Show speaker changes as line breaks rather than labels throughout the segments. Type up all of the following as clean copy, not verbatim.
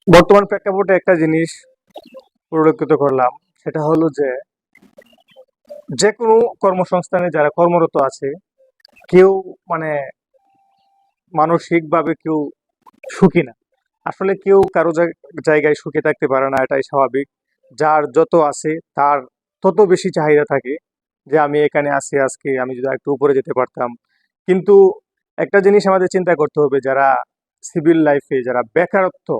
বর্তমান প্রেক্ষাপটে একটা জিনিস পরিলক্ষিত করলাম, সেটা হলো যে যে কোনো কর্মসংস্থানে যারা কর্মরত আছে কেউ মানে মানসিকভাবে কেউ সুখী না। আসলে কেউ কারো জায়গায় সুখে থাকতে পারে না, এটাই স্বাভাবিক। যার যত আছে তার তত বেশি চাহিদা থাকে যে আমি এখানে আছি, আজকে আমি যদি একটু উপরে যেতে পারতাম। কিন্তু একটা জিনিস আমাদের চিন্তা করতে হবে, যারা সিভিল লাইফে যারা বেকারত্ব,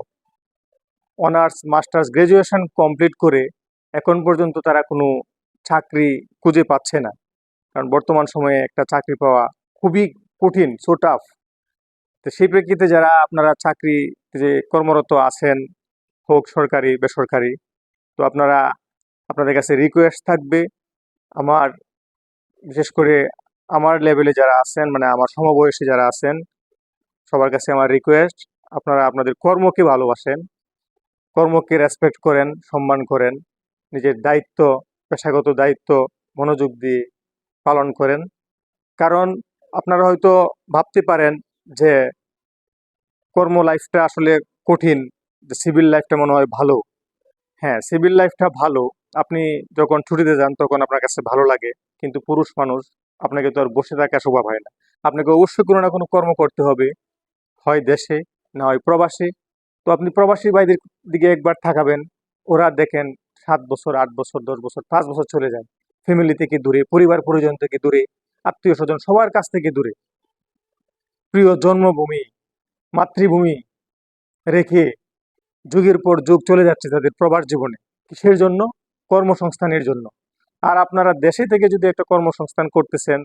অনার্স মাস্টার্স গ্রাজুয়েশন কমপ্লিট করে এখন পর্যন্ত তারা কোনো চাকরি খুঁজে পাচ্ছে না। কারণ বর্তমান সময়ে একটা চাকরি পাওয়া খুবই কঠিন, সো টাফ। তো সেই প্রেক্ষিতে যারা আপনারা চাকরি যে কর্মরত আছেন, হোক সরকারি বেসরকারি, তো আপনারা, আপনাদের কাছে রিকোয়েস্ট থাকবে, আমার বিশেষ করে আমার লেভেলে যারা আছেন, মানে আমার সমবয়সী যারা আছেন, সবার কাছে আমার রিকোয়েস্ট, আপনারা আপনাদের কর্মকে ভালোবাসেন, কর্মকে রেসপেক্ট করেন, সম্মান করেন, নিজের দায়িত্ব, পেশাগত দায়িত্ব মনোযোগ দিয়ে পালন করেন। কারণ আপনারা হয়তো ভাবতে পারেন যে কর্ম লাইফটা আসলে কঠিন, যে সিভিল লাইফটা মনে হয় ভালো। হ্যাঁ, সিভিল লাইফটা ভালো। আপনি যখন ছুটিতে যান তখন আপনার কাছে ভালো লাগে, কিন্তু পুরুষ মানুষ, আপনাকে তো আর বসে থাকা স্বভাব হয় না। আপনাকে অবশ্যই কোনো না কোনো কর্ম করতে হবে, হয় দেশে, না হয় প্রবাসে। তো আপনি প্রবাসী ভাইদের দিকে একবার তাকাবেন, ওরা দেখেন 7 বছর, 8 বছর, 10 বছর, 5 বছর চলে যায়, ফ্যামিলি থেকে দূরে, পরিবার পরিজন থেকে দূরে, আত্মীয় স্বজন সবার কাছ থেকে দূরে, প্রিয় জন্মভূমি, মাতৃভূমি রেখে যুগের পর যুগ চলে যাচ্ছে তাদের প্রবাস জীবনে। কিসের জন্য? কর্মসংস্থানের জন্য। আর আপনারা দেশে থেকে যদি একটা কর্মসংস্থান করতেছেন,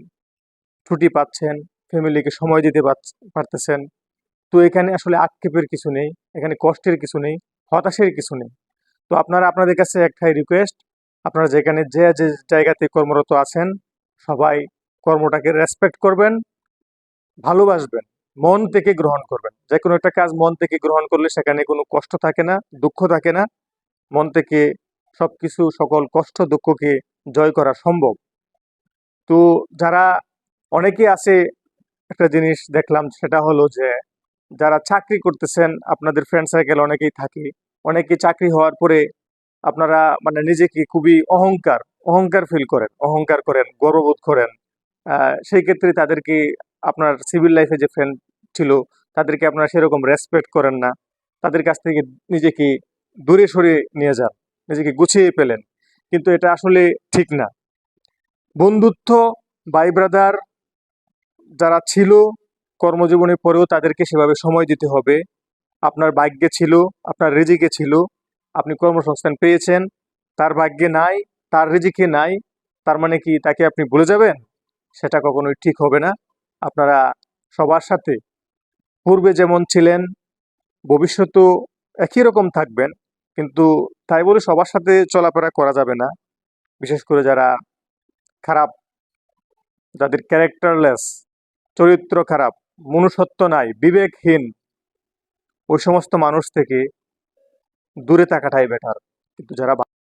ছুটি পাচ্ছেন, ফ্যামিলিকে সময় দিতে পারতেছেন, তো এখানে আসলে আক্ষেপের কিছু নেই, এখানে কষ্টের কিছু নেই, হতাশের কিছু নেই। তো আপনারা, আপনাদের কাছে একটাই রিকোয়েস্ট, আপনারা যেখানে যে যে জায়গাতে কর্মরত আছেন, সবাই কর্মটাকে রেসপেক্ট করবেন, ভালোবাসবেন, মন থেকে গ্রহণ করবেন। যে কোনো একটা কাজ মন থেকে গ্রহণ করলে সেখানে কোনো কষ্ট থাকে না, দুঃখ থাকে না। মন থেকে সবকিছু, সকল কষ্ট দুঃখকে জয় করা সম্ভব। তো যারা, অনেকে আছে, একটা জিনিস দেখলাম সেটা হলো যে যারা চাকরি করতেছেন, আপনাদের ফ্রেন্ড সার্কেল অনেকেই থাকে, অনেকে চাকরি হওয়ার পরে আপনারা মানে নিজেকে খুবই অহংকার অহংকার ফিল করেন, অহংকার করেন, গর্ববোধ করেন। সেই ক্ষেত্রে তাদেরকে, আপনার সিভিল লাইফে যে ফ্রেন্ড ছিল, তাদেরকে আপনারা সেরকম রেসপেক্ট করেন না, তাদের কাছ থেকে নিজেকে দূরে সরিয়ে নিয়ে যান, নিজেকে গুছিয়ে পেলেন। কিন্তু এটা আসলে ঠিক না। বন্ধুত্ব, ভাই ব্রাদার যারা ছিল কর্মজীবনের পরেও তাদেরকে সেভাবে সময় দিতে হবে। আপনার ভাগ্যে ছিল, আপনার রিজিকে ছিল, আপনি কর্মসংস্থান পেয়েছেন, তার ভাগ্যে নাই, তার রিজিকে নাই, তার মানে কি তাকে আপনি ভুলে যাবেন? সেটা কখনোই ঠিক হবে না। আপনারা সবার সাথে পূর্বে যেমন ছিলেন, ভবিষ্যতেও একই রকম থাকবেন। কিন্তু তাই বলে সবার সাথে চলাফেরা করা যাবে না। বিশেষ করে যারা খারাপ, যাদের ক্যারেক্টারলেস, চরিত্র খারাপ, মনুষ্যত্ব নাই, বিবেকহীন, ওই সমস্ত মানুষ থেকে দূরে থাকাটাই বেটার। কিন্তু যারা